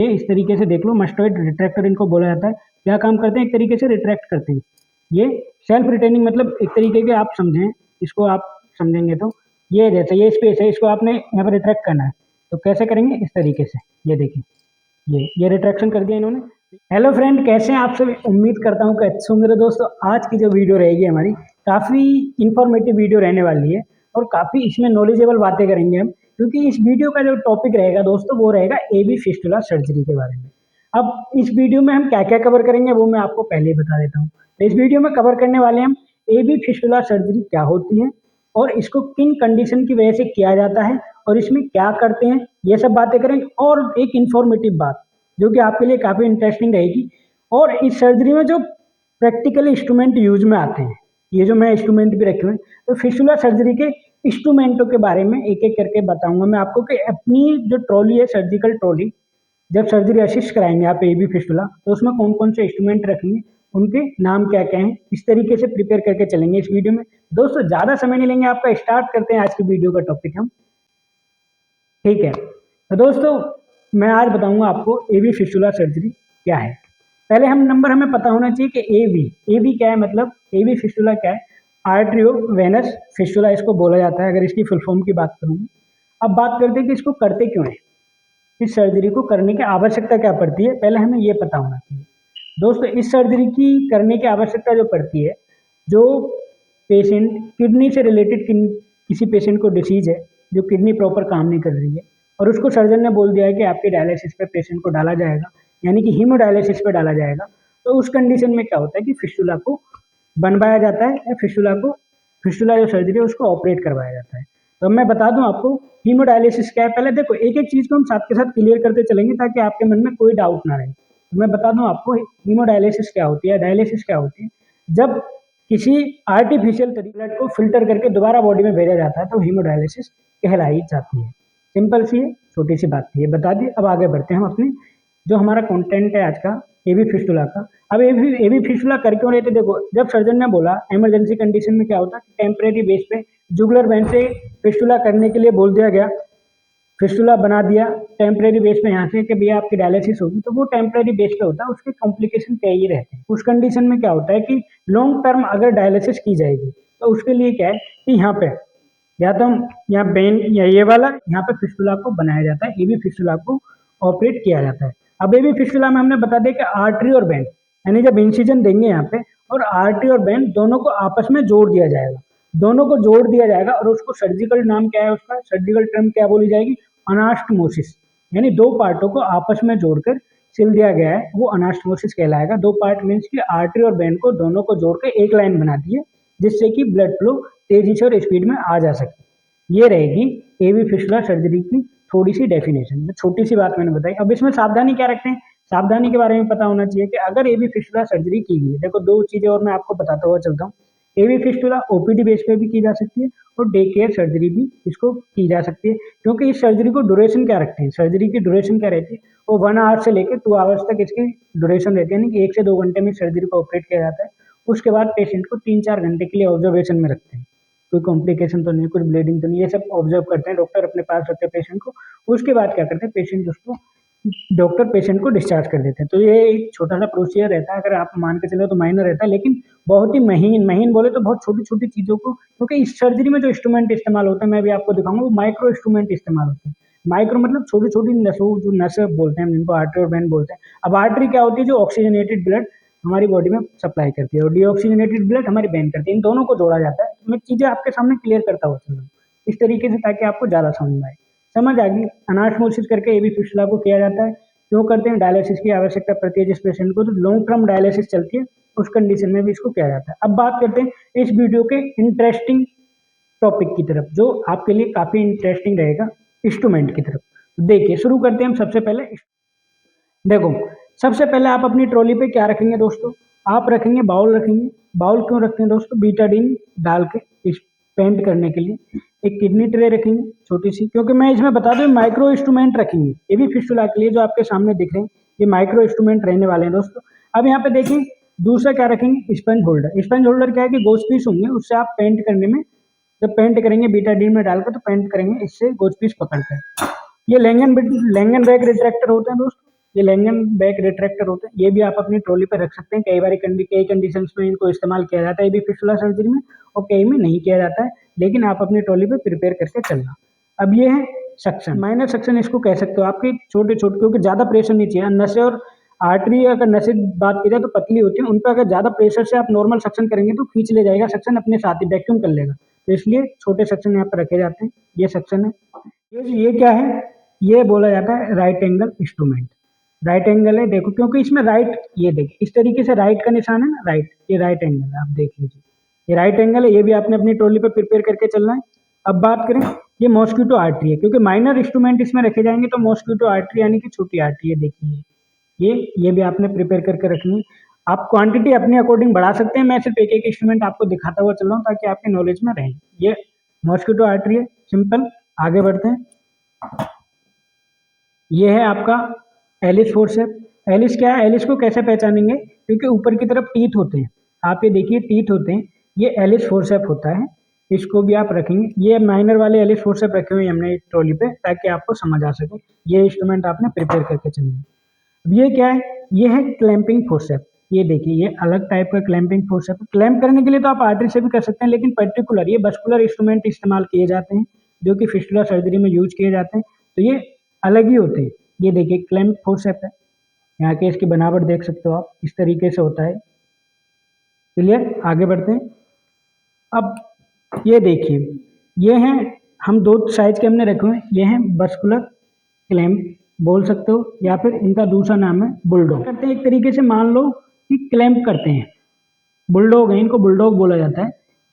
ये इस तरीके से देख लो, मस्टोइड रिट्रैक्टर इनको बोला जाता है। क्या काम करते हैं? एक तरीके से रिट्रैक्ट करते हैं। ये सेल्फ रिटेनिंग मतलब एक तरीके के आप समझें, इसको आप समझेंगे तो ये जैसे ये स्पेस है, इसको आपने यहाँ पर रिट्रैक्ट करना है, तो कैसे करेंगे? इस तरीके से। ये देखिए, ये रिट्रैक्शन कर दिया इन्होंने। हेलो फ्रेंड, कैसे हैं आप सभी? उम्मीद करता हूँ कि अच्छे होंगे। तो दोस्तों, आज की जो वीडियो रहेगी हमारी काफ़ी इंफॉर्मेटिव वीडियो रहने वाली है और काफ़ी इसमें नॉलेजेबल बातें करेंगे हम, क्योंकि इस वीडियो का जो टॉपिक रहेगा दोस्तों वो रहेगा एबी फिस्टुला सर्जरी के बारे में। अब इस वीडियो में हम क्या क्या कवर करेंगे वो मैं आपको पहले ही बता देता हूँ। तो इस वीडियो में कवर करने वाले हम एबी फिस्टुला सर्जरी क्या होती है और इसको किन कंडीशन की वजह से किया जाता है और इसमें क्या करते हैं, ये सब बातें करेंगे। और एक इन्फॉर्मेटिव बात जो कि आपके लिए काफ़ी इंटरेस्टिंग रहेगी, और इस सर्जरी में जो प्रैक्टिकल इंस्ट्रूमेंट यूज में आते हैं, ये जो मैं इंस्ट्रूमेंट भी रखे हुए हैं, तो फिस्टुला सर्जरी के इंस्ट्रूमेंटों के बारे में एक एक करके बताऊंगा मैं आपको कि अपनी जो ट्रॉली है, सर्जिकल ट्रॉली, जब सर्जरी असिस्ट कराएंगे आप एबी फिस्टुला, तो उसमें कौन कौन से इंस्ट्रूमेंट रखेंगे, उनके नाम क्या क्या हैं, इस तरीके से प्रिपेयर करके चलेंगे इस वीडियो में। दोस्तों, ज़्यादा समय नहीं लेंगे आपका, स्टार्ट करते हैं आज की वीडियो का टॉपिक हम। ठीक है, तो दोस्तों मैं आज बताऊंगा आपको एबी फिस्टुला सर्जरी क्या है। पहले हमें पता होना चाहिए कि एबी क्या है, मतलब एबी फिस्टुला क्या है। आर्टरियो वेनस फिस्टुला इसको बोला जाता है, अगर इसकी फुल फॉर्म की बात करूँ। अब बात करते हैं कि इसको करते क्यों है, इस सर्जरी को करने की आवश्यकता क्या पड़ती है, पहले हमें ये पता होना चाहिए। दोस्तों, इस सर्जरी की करने की आवश्यकता जो पड़ती है, जो पेशेंट किडनी से रिलेटेड किसी पेशेंट को डिसीज है, जो किडनी प्रॉपर काम नहीं कर रही है और उसको सर्जन ने बोल दिया है कि आपके डायलिसिस पे पेशेंट को डाला जाएगा, यानी कि हीमोडायलिसिस पे डाला जाएगा, तो उस कंडीशन में क्या होता है कि फिस्टुला को बनवाया जाता है या फिस्टुला जो सर्जरी है उसको ऑपरेट करवाया जाता है। तो मैं बता दूं आपको हीमोडायलिसिस क्या है। पहले देखो, एक एक चीज़ को हम साथ के साथ क्लियर करते चलेंगे ताकि आपके मन में कोई डाउट ना रहे। तो मैं बता दूं आपको हीमोडायलिसिस क्या होती है, डायलिसिस क्या होती है। जब किसी आर्टिफिशियल तरीके ब्लड को फिल्टर करके दोबारा बॉडी में भेजा जाता है तो हीमोडायलिसिस कहलाई जाती है। सिंपल सी है, छोटी सी बात थी, ये बता दी। अब आगे बढ़ते हैं हम अपने जो हमारा कंटेंट है आज का, एबी फिस्टुला का। अब एबी फिस्टुला कर क्यों रहे थे? देखो, जब सर्जन ने बोला इमरजेंसी कंडीशन में क्या होता है, टेम्परेरी बेस पे जुगुलर वेन से फिस्टुला करने के लिए बोल दिया गया, फिस्टुला बना दिया टेम्परेरी बेस पे यहाँ से कि भैया आपकी डायलिसिस होगी, तो वो टेम्परेरी बेस पे होता है, उसके कॉम्प्लिकेशन क्या ही रहते हैं। उस कंडीशन में क्या होता है कि लॉन्ग टर्म अगर डायलिसिस की जाएगी तो उसके लिए क्या है कि यहाँ पे या तो हम यहाँ बेन या ये वाला यहाँ पे फिस्टुला को बनाया जाता है, एबी फिस्टुला को ऑपरेट किया जाता है। अब एबी फिस्टुला में हमने बता दिया कि आर्टरी और वेन, यानी जब इंसिजन देंगे यहाँ पे और आर्टरी और वेन दोनों को आपस में जोड़ दिया जाएगा, दोनों को जोड़ दिया जाएगा और उसको सर्जिकल नाम क्या है, उसका सर्जिकल टर्म क्या बोली जाएगी, अनास्टमोसिस। यानी दो पार्टों को आपस में जोड़कर सिल दिया गया है, वो अनास्टमोसिस कहलाएगा। दो पार्ट मीन्स की आर्टरी और वेन को दोनों को जोड़ के एक लाइन बना दी है, जिससे कि ब्लड फ्लो तेजी से और स्पीड में आ जा सके। ये रहेगी एबी फिस्टुला सर्जरी की थोड़ी सी डेफिनेशन, छोटी सी बात मैंने बताई। अब इसमें सावधानी क्या रखते हैं, सावधानी के बारे में पता होना चाहिए कि अगर एबी फिस्टुला सर्जरी की गई है, देखो दो चीजें और मैं आपको बताता हुआ चलता हूँ। एबी फिस्टुला ओपीडी बेस पे भी की जा सकती है और डे केयर सर्जरी भी इसको की जा सकती है, क्योंकि इस सर्जरी को ड्यूरेशन क्या रखते हैं, सर्जरी की ड्यूरेशन क्या रहती है, वो 1 आवर से लेकर 2 आवर्स तक इसकी ड्यूरेशन रहती है, यानी कि 1 से 2 घंटे में सर्जरी को ऑपरेट किया जाता है। उसके बाद पेशेंट को 3-4 घंटे के लिए ऑब्जर्वेशन में रखते हैं, कोई कॉम्प्लिकेशन तो नहीं, कुछ ब्लीडिंग तो नहीं, ये सब ऑब्जर्व करते हैं डॉक्टर, अपने पास रखते हैं पेशेंट को। उसके बाद क्या करते हैं, पेशेंट उसको डॉक्टर पेशेंट को डिस्चार्ज कर देते हैं। तो ये एक छोटा सा प्रोसीजर रहता है, अगर आप मान के चलो तो माइनर रहता है, लेकिन बहुत ही महीन बोले तो बहुत छोटी छोटी चीज़ों को, क्योंकि इस सर्जरी में जो इंस्ट्रूमेंट इस्तेमाल होते हैं मैं भी आपको दिखाऊंगा, वो माइक्रो इंस्ट्रूमेंट इस्तेमाल होते हैं। माइक्रो मतलब छोटी छोटी नसों, जो नस बोलते हैं जिनको आर्टरी और वेन बोलते हैं। अब आर्टरी क्या होती है, जो ऑक्सीजनेटेड ब्लड हमारी बॉडी में सप्लाई करती है, और डीऑक्सीजनेटेड ब्लड हमारी वेन करती है, इन दोनों को जोड़ा जाता है। मैं चीज़ें आपके सामने क्लियर करता हुआ चल रहा हूँ इस तरीके से, ताकि आपको ज़्यादा समझ में आए। समझ आ गई? अनास्मोसिस करके एबी फिस्टुला को किया जाता है। क्यों करते हैं? डायलिसिस की आवश्यकता पड़ती है जिस पेशेंट को, तो लॉन्ग टर्म डायलिसिस चलती है, उस कंडीशन में भी इसको किया जाता है। अब बात करते हैं इस वीडियो के इंटरेस्टिंग टॉपिक की तरफ, जो आपके लिए काफी इंटरेस्टिंग रहेगा, इंस्ट्रूमेंट की तरफ। देखिए, शुरू करते हैं हम सबसे पहले। देखो, सबसे पहले आप अपनी ट्रॉली पे क्या रखेंगे दोस्तों, आप रखेंगे बाउल रखेंगे। बाउल क्यों रखते हैं दोस्तों? बीटाडीन डाल के इस पेंट करने के लिए। एक किडनी ट्रे रखेंगे छोटी सी, क्योंकि मैं इसमें बता दूं माइक्रो इंस्ट्रूमेंट रखेंगे ये भी फिस्टुला के लिए, जो आपके सामने दिख रहे हैं ये माइक्रो इंस्ट्रूमेंट रहने वाले हैं दोस्तों। अब यहाँ पे देखें, दूसरा क्या रखेंगे, स्पंज होल्डर। स्पंज होल्डर क्या है कि गोज पीस होंगे, उससे आप पेंट करने में, जब पेंट करेंगे बीटाडीन में डालकर, तो पेंट करेंगे इससे गोज पीस पकड़कर। ये लैंगन बैग रिट्रैक्टर होते हैं दोस्तों, ये लैंगन बैक रिट्रैक्टर होते हैं, ये भी आप अपनी ट्रॉली पे रख सकते हैं। कई बार कई कंडीशंस में इनको इस्तेमाल किया जाता है ये भी फिस्टुला सर्जरी में, और कई में नहीं किया जाता है, लेकिन आप अपनी ट्रॉली पे प्रिपेयर करके चलना। अब ये है सक्शन, माइनर सक्शन इसको कह सकते हो, आपके छोटे छोटे, क्योंकि ज़्यादा प्रेशर नहीं चाहिए। नसें और आर्टरी, अगर नसें बात की जाए तो पतली होती है, उन पर अगर ज़्यादा प्रेशर से आप नॉर्मल सक्शन करेंगे तो खींच ले जाएगा सक्शन, अपने साथ ही वैक्यूम कर लेगा, तो इसलिए छोटे सक्शन यहाँ पर रखे जाते हैं। ये सक्शन है। ये क्या है, ये बोला जाता है right angle instrument. Right angle है, देखो क्योंकि इसमें राइट, ये देखिए इस तरीके से राइट का निशान है ना, राइट, ये राइट एंगल है, आप देख लीजिए ये राइट एंगल है। ये भी आपने अपनी ट्रॉली पे प्रिपेयर करके चलना है। अब बात करें, ये मॉस्किटो आर्टरी है, क्योंकि माइनर इंस्ट्रूमेंट इसमें रखे जाएंगे, तो मॉस्किटो आर्टरी यानी कि छोटी आर्टरी है, देखिए ये भी आपने प्रिपेयर करके रखनी है। आप क्वांटिटी अपने अकॉर्डिंग बढ़ा सकते हैं, मैं सिर्फ एक एक इंस्ट्रूमेंट आपको दिखाता हुआ चल रहा हूँ ताकि आपके नॉलेज में रहे। ये मॉस्किटो आर्टरी है, सिंपल। आगे बढ़ते हैं। ये है आपका एलिस फोर्सेप। एलिस क्या है, एलिस को कैसे पहचानेंगे, क्योंकि ऊपर की तरफ टीथ होते हैं, आप ये देखिए टीथ होते हैं, ये एलिस फोर्सेप होता है, इसको भी आप रखेंगे। ये माइनर वाले एलिस फोर्सेप रखे हुए हैं हमने ट्रॉली पे, ताकि आपको समझ आ सके। ये इंस्ट्रूमेंट आपने प्रिपेयर करके चलना है। अब ये क्या है, ये है क्लैंपिंग फोर्सेप। ये देखिए ये अलग टाइप का क्लैंपिंग फोर्सेप। क्लैंप करने के लिए तो आप आर्टरी से भी कर सकते हैं, लेकिन पर्टिकुलर ये बस्कुलर इंस्ट्रूमेंट इस्तेमाल किए जाते हैं, जो कि फिस्टुला सर्जरी में यूज किए जाते हैं, तो ये अलग ही होते हैं। ये देखिए क्लैंप फोर्सेप है, यहाँ के इसकी बनावट देख सकते हो आप, इस तरीके से होता है। क्लियर, आगे बढ़ते हैं। अब ये देखिए, ये हैं, हम दो साइज के हमने रखे हुए हैं, ये हैं बस्कुलर क्लैंप बोल सकते हो, या फिर इनका दूसरा नाम है बुलडॉग। करते हैं एक तरीके से, मान लो कि क्लैंप करते हैं, बुलडॉग है, इनको बुलडॉग बोला जाता है।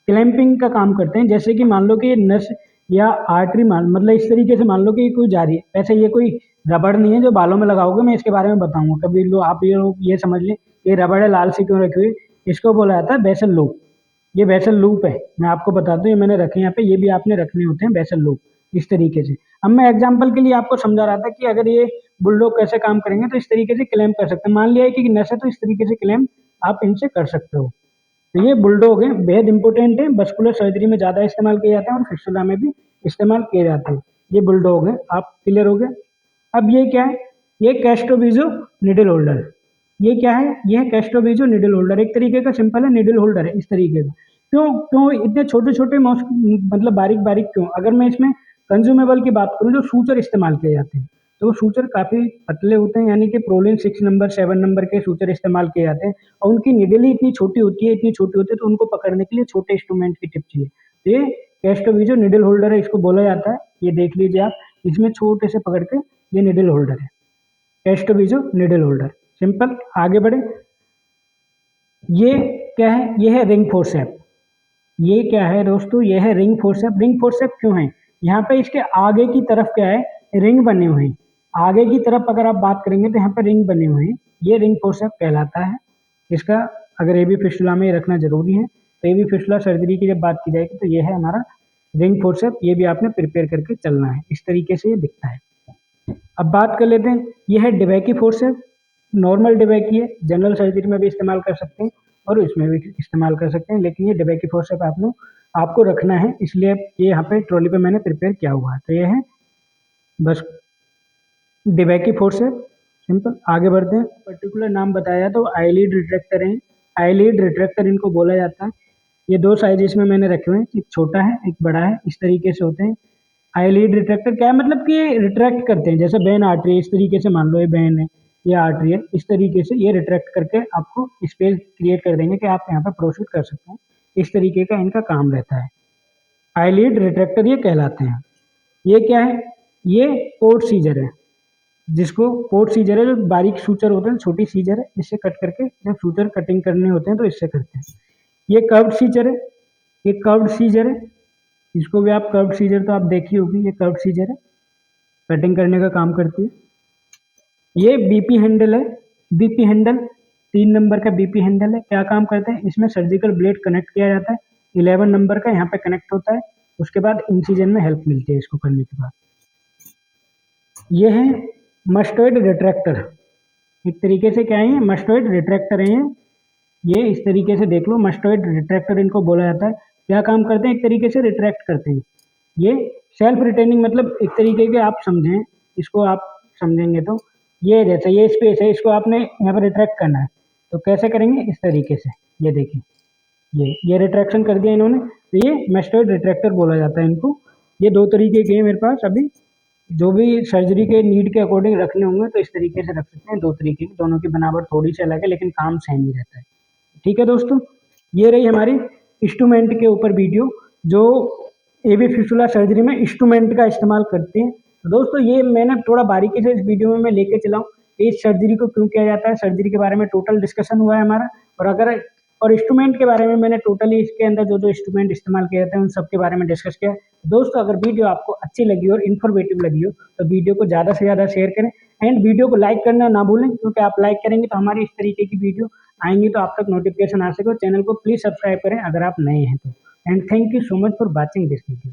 क्लैंपिंग का काम करते हैं, जैसे कि मान लो कि ये नस या आर्टरी, मतलब इस तरीके से मान लो कि कोई जा रही है। वैसे ये कोई रबड़ नहीं है जो बालों में लगाओगे, मैं इसके बारे में बताऊंगा कभी। लो आप ये समझ लें, ये रबड़ है, लाल सी क्यों रखी हुई, इसको बोला जाता है बेसल लूप। ये बेसल लूप है, मैं आपको बताता हूँ, ये मैंने रखे यहाँ पे, ये भी आपने रखने होते हैं बेसल लूप, इस तरीके से। अब मैं एग्जाम्पल के लिए आपको समझा रहा था कि अगर ये बुलडॉग कैसे काम करेंगे, तो इस तरीके से क्लैंप कर सकते हैं। मान लिया है कि नस है, तो इस तरीके से क्लैंप आप इनसे कर सकते हो। तो ये बुलडॉग है, बेहद इंपॉर्टेंट है, बस्कुलर सर्जरी में ज़्यादा इस्तेमाल किए जाते हैं और फिस्टुला में भी इस्तेमाल किए जाते हैं। ये बुलडॉग है, आप क्लियर हो गए। अब ये क्या है, ये कैस्ट्रोवीजो निडल होल्डर। ये क्या है, ये है कैस्ट्रोवीजो निडल होल्डर, एक तरीके का सिंपल है निडल होल्डर है, इस तरीके का। क्यों क्यों इतने छोटे छोटे मतलब बारीक बारीक क्यों? अगर मैं इसमें कंज्यूमेबल की बात करूँ, जो सूचर इस्तेमाल किए जाते हैं, तो वो सूचर काफ़ी पतले होते हैं, यानी कि प्रोलिन 6 नंबर 7 नंबर के सूचर इस्तेमाल किए जाते हैं, और उनकी निडल ही इतनी छोटी होती है, इतनी छोटी होती है, तो उनको पकड़ने के लिए छोटे इंस्ट्रूमेंट की टिप चाहिए। तो ये कैस्ट्रोवीजो निडल होल्डर है, इसको बोला जाता है। ये देख लीजिए आप, इसमें छोटे से पकड़ के, ये निडल होल्डर है, कैस्ट्रोवीजो निडल होल्डर, सिंपल। आगे बढ़े, ये क्या है, ये है रिंग फोर्सेप। ये क्या है दोस्तों, ये है रिंग फोर्सेप। रिंग फोर्सेप क्यों है, यहाँ पे इसके आगे की तरफ क्या है, रिंग बने हुए हैं। आगे की तरफ अगर आप बात करेंगे तो यहाँ पे रिंग बने हुए हैं, ये रिंग फोर्सेप कहलाता है। इसका अगर एबी फिस्टुला में रखना जरूरी है, तो एबी फिस्टुला सर्जरी की जब बात की जाएगी, तो ये है हमारा रिंग फोर्सेप। ये भी आपने प्रिपेयर करके चलना है, इस तरीके से ये दिखता है। अब बात कर लेते हैं, ये है डिबेकी फोर्सेप। नॉर्मल डिबेकी है, जनरल सर्जरी में भी इस्तेमाल कर सकते हैं और इसमें भी इस्तेमाल कर सकते हैं, लेकिन ये डिबेकी फोर्सेप आपको रखना है, इसलिए ये यहाँ पे ट्रॉली पे मैंने प्रिपेयर किया हुआ है। तो ये है बस डिबेकी फोर्सेप, सिंपल। आगे बढ़ते हैं, पर्टिकुलर नाम बताया तो आईलिड रिट्रैक्टर है। आईलिड रिट्रैक्टर इनको बोला जाता है। ये दो साइज इसमें मैंने रखे हुए हैं, एक छोटा है एक बड़ा है, इस तरीके से होते हैं। आईलिड रिट्रैक्टर क्या है, मतलब कि रिट्रैक्ट करते हैं, जैसे वेन आर्टरी है, इस तरीके से मान लो ये वेन है, ये आर्टरी है, इस तरीके से ये रिट्रैक्ट करके आपको स्पेस क्रिएट कर देंगे कि आप यहाँ पर प्रोसीड कर सकते हैं। इस तरीके का इनका काम रहता है, आईलिड रिट्रैक्टर ये कहलाते हैं। ये क्या है, ये पोर्ट सीजर है, जिसको पोर्ट सीजर है, जो बारीक सूचर होते हैं, छोटी सीजर है, इससे कट करके जब सूचर कटिंग करने होते हैं तो इससे करते हैं। ये कर्व्ड सीजर है, ये कर्व्ड सीजर है, इसको भी आप कर्व्ड सीजर तो आप देखी होगी, ये कर्व्ड सीजर है, कटिंग करने का काम करती है। ये बीपी हैंडल है, बीपी हैंडल 3 नंबर का बीपी हैंडल है। क्या काम करते हैं, इसमें सर्जिकल ब्लेड कनेक्ट किया जाता है, 11 नंबर का यहाँ पे कनेक्ट होता है, उसके बाद इंसिजन में हेल्प मिलती है इसको करने के बाद। ये है मस्टोइड रिट्रैक्टर, एक तरीके से क्या है, मस्टोइड रिट्रैक्टर है ये इस तरीके से देख लो, मस्टोइड रिट्रैक्टर इनको बोला जाता है। क्या काम करते हैं, एक तरीके से रिट्रैक्ट करते हैं। ये सेल्फ रिटेनिंग, मतलब एक तरीके के आप समझें इसको, आप समझेंगे तो ये जैसे ये स्पेस है, इसको आपने यहाँ पर रिट्रैक्ट करना है, तो कैसे करेंगे? इस तरीके से। ये देखिए, ये रिट्रैक्शन कर दिया इन्होंने, तो ये मेस्टोइड रिट्रैक्टर बोला जाता है इनको। ये दो तरीके के हैं मेरे पास अभी, जो भी सर्जरी के नीड के अकॉर्डिंग रखने होंगे तो इस तरीके से रख सकते हैं। दो तरीके की, दोनों की बनावट थोड़ी सी अलग है लेकिन काम सेम ही रहता है। ठीक है दोस्तों, ये रही हमारी इंस्ट्रूमेंट के ऊपर वीडियो, जो एबी फिस्टुला सर्जरी में इंस्ट्रूमेंट का इस्तेमाल करते हैं। तो दोस्तों ये मैंने थोड़ा बारीकी से इस वीडियो में मैं लेके चला हूँ, इस सर्जरी को क्यों किया जाता है, सर्जरी के बारे में टोटल डिस्कशन हुआ है हमारा। और इंस्ट्रूमेंट के बारे में मैंने टोटली इसके अंदर जो जो इंस्ट्रूमेंट इस्तेमाल किए जाते हैं उन सब के बारे में डिस्कस किया। दोस्तों अगर वीडियो आपको अच्छी लगी और इन्फॉर्मेटिव लगी हो तो वीडियो को ज़्यादा से ज़्यादा शेयर करें, एंड वीडियो को लाइक करना ना भूलें, क्योंकि आप लाइक करेंगे तो हमारी इस तरीके की वीडियो आएंगी तो आप तक नोटिफिकेशन आ सके। चैनल को प्लीज़ सब्सक्राइब करें अगर आप नए हैं तो। And thank you so much for watching this video.